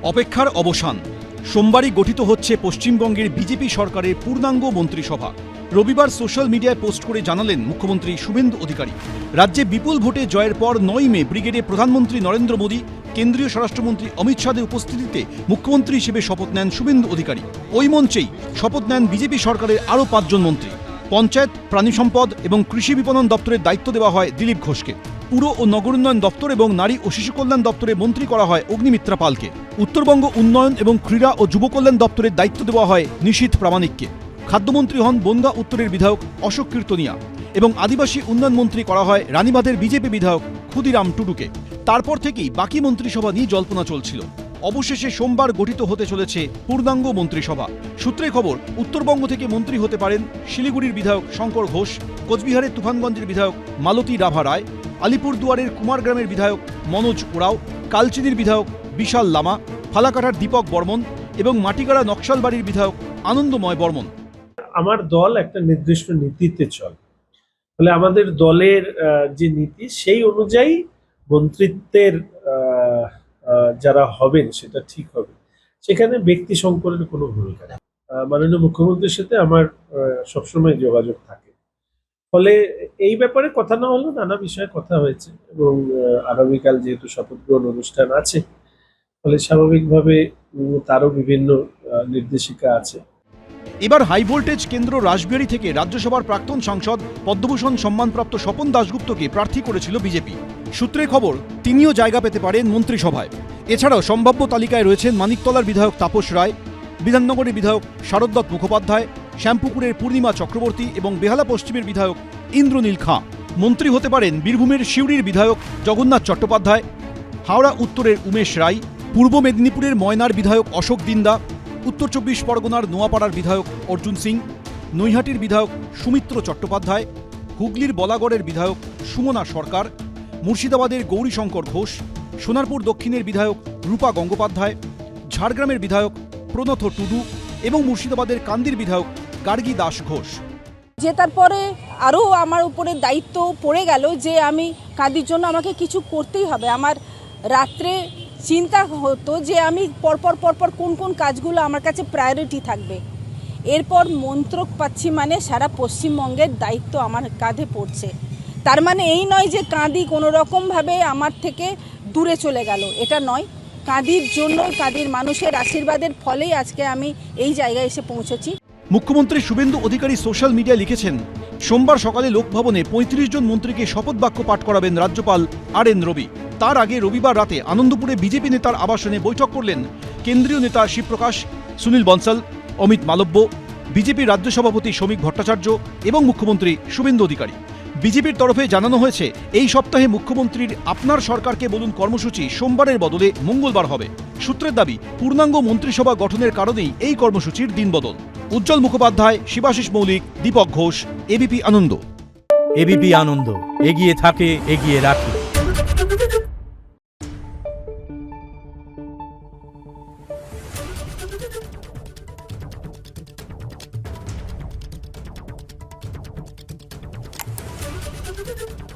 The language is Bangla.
অপেক্ষার অবসান। সোমবারই গঠিত হচ্ছে পশ্চিমবঙ্গের বিজেপি সরকারের পূর্ণাঙ্গ মন্ত্রিসভা। রবিবার সোশ্যাল মিডিয়ায় পোস্ট করে জানালেন মুখ্যমন্ত্রী শুভেন্দু অধিকারী, রাজ্যে বিপুল ভোটে জয়ের পর 9 মে ব্রিগেডে প্রধানমন্ত্রী নরেন্দ্র মোদী, কেন্দ্রীয় স্বরাষ্ট্রমন্ত্রী অমিত শাহের উপস্থিতিতে মুখ্যমন্ত্রী হিসেবে শপথ নেন শুভেন্দু অধিকারী। ওই মঞ্চেই শপথ নেন বিজেপি সরকারের আরও 5 জন মন্ত্রী। পঞ্চায়েত, প্রাণী সম্পদ এবং কৃষি বিপণন দপ্তরের দায়িত্ব দেওয়া হয় দিলীপ ঘোষকে। পুর ও নগর উন্নয়ন দপ্তর এবং নারী ও শিশু কল্যাণ দপ্তরে মন্ত্রী করা হয় অগ্নিমিত্রা পালকে। উত্তরবঙ্গ উন্নয়ন এবং ক্রীড়া ও যুব কল্যাণ দপ্তরের দায়িত্ব দেওয়া হয় নিশীথ প্রামাণিককে। খাদ্যমন্ত্রী হন বনগাঁ উত্তরের বিধায়ক অশোক কীর্তনিয়া এবং আদিবাসী উন্নয়ন মন্ত্রী করা হয় রানীবাঁধের বিজেপি বিধায়ক ক্ষুদিরাম টুডুকে। তারপর থেকেই বাকি মন্ত্রিসভা নিয়ে জল্পনা চলছিল। অবশেষে সোমবার গঠিত হতে চলেছে পূর্ণাঙ্গ মন্ত্রিসভা। সূত্রে খবর, উত্তরবঙ্গ থেকে মন্ত্রী হতে পারেন শিলিগুড়ির বিধায়ক শঙ্কর ঘোষ, কোচবিহারের তুফানগঞ্জের বিধায়ক মালতী রাভা রায়, আলিপুরদুয়ারের কুমারগ্রামের বিধায়ক মনোজ ওরাও, কালচিনির বিধায়ক বিশাল লামা, ফালাকাটার দীপক বর্মন এবং মাটিগাড়া নকশালবাড়ির বিধায়ক আনন্দময় বর্মন। আমার দল একটা নির্দিষ্ট নীতিতে চলে, ফলে আমাদের দলের যে নীতি সেই অনুযায়ী মন্ত্রিত্বের যারা হবেন সেটা ঠিক হবে। সেখানে ব্যক্তি সংকরের কোনো ভূমিকা নেই। মাননীয় মুখ্যমন্ত্রীর সাথে আমার সবসময় যোগাযোগ থাকে, ফলে এই ব্যাপারে কথা না হলেও নানা বিষয়ে কথা হয়েছে এবং আগামীকাল যেহেতু শপথ গ্রহণ অনুষ্ঠান আছে, ফলে স্বাভাবিকভাবে তারও বিভিন্ন নির্দেশিকা আছে। এবার হাই ভোল্টেজ কেন্দ্র রাসবিহারী থেকে রাজ্যসভার প্রাক্তন সাংসদ পদ্মভূষণ সম্মানপ্রাপ্ত স্বপন দাশগুপ্তকে প্রার্থী করেছিল বিজেপি। সূত্রে খবর, তিনিও জায়গা পেতে পারেন মন্ত্রিসভায়। এছাড়াও সম্ভাব্য তালিকায় রয়েছেন মানিকতলার বিধায়ক তাপস রায়, বিধাননগরের বিধায়ক শারদত্ত মুখোপাধ্যায়, শ্যামপুকুরের পূর্ণিমা চক্রবর্তী এবং বেহালা পশ্চিমের বিধায়ক ইন্দ্রনীল খাঁ। মন্ত্রী হতে পারেন বীরভূমের সিউড়ির বিধায়ক জগন্নাথ চট্টোপাধ্যায়, হাওড়া উত্তরের উমেশ রায়, পূর্ব মেদিনীপুরের ময়নার বিধায়ক অশোক দিন্দা, উত্তর 24 পরগনার নোয়াপাড়ার বিধায়ক অর্জুন সিং, নৈহাটির বিধায়ক সুমিত্র চট্টোপাধ্যায়, হুগলির বলাগড়ের বিধায়ক সুমনা সরকার, মুর্শিদাবাদের গৌরীশঙ্কর ঘোষ, সোনারপুর দক্ষিণের বিধায়ক রূপা গঙ্গোপাধ্যায়, ঝাড়গ্রামের বিধায়ক প্রণথ টুডু এবং মুর্শিদাবাদের কান্দির বিধায়ক গার্গী দাস ঘোষ। জেতার পরে আরও আমার উপরে দায়িত্ব পড়ে গেল যে আমি কাঁদির জন্য আমাকে কিছু করতেই হবে। আমার রাত্রে চিন্তা হতো যে আমি পরপর কোন কোন কাজগুলো আমার কাছে প্রায়োরিটি থাকবে। এরপর মন্ত্রক পাচ্ছি, মানে সারা পশ্চিমবঙ্গের দায়িত্ব আমার কাঁধে পড়ছে। তার মানে এই নয় যে কাঁদি কোনো রকমভাবে আমার থেকে দূরে চলে গেল, এটা নয়। কাঁদির জন্য, কাঁদির মানুষের আশীর্বাদের ফলেই আজকে আমি এই জায়গায় এসে পৌঁছেছি। মুখ্যমন্ত্রী শুভেন্দু অধিকারী সোশ্যাল মিডিয়ায় লিখেছেন, সোমবার সকালে লোকভবনে 35 জন মন্ত্রীকে শপথ বাক্য পাঠ করাবেন রাজ্যপাল RN রবি। তার আগে রবিবার রাতে আনন্দপুরে বিজেপি নেতার আবাসনে বৈঠক করলেন কেন্দ্রীয় নেতা শিবপ্রকাশ, সুনীল বনসাল, অমিত মালব্য, বিজেপির রাজ্য সভাপতি শ্রমিক ভট্টাচার্য এবং মুখ্যমন্ত্রী শুভেন্দু অধিকারী। বিজেপির তরফে জানানো হয়েছে, এই সপ্তাহে মুখ্যমন্ত্রীর আপনার সরকারকে বলুন কর্মসূচি সোমবারের বদলে মঙ্গলবার হবে। সূত্রের দাবি, পূর্ণাঙ্গ মন্ত্রিসভা গঠনের কারণেই এই কর্মসূচির দিনবদল। উজ্জ্বল মুখোপাধ্যায়, শিবাশিস মৌলিক, দীপক ঘোষ, এবিপি আনন্দ। এবিপি আনন্দ, এগিয়ে থাকে, এগিয়ে রাখে। Thank you.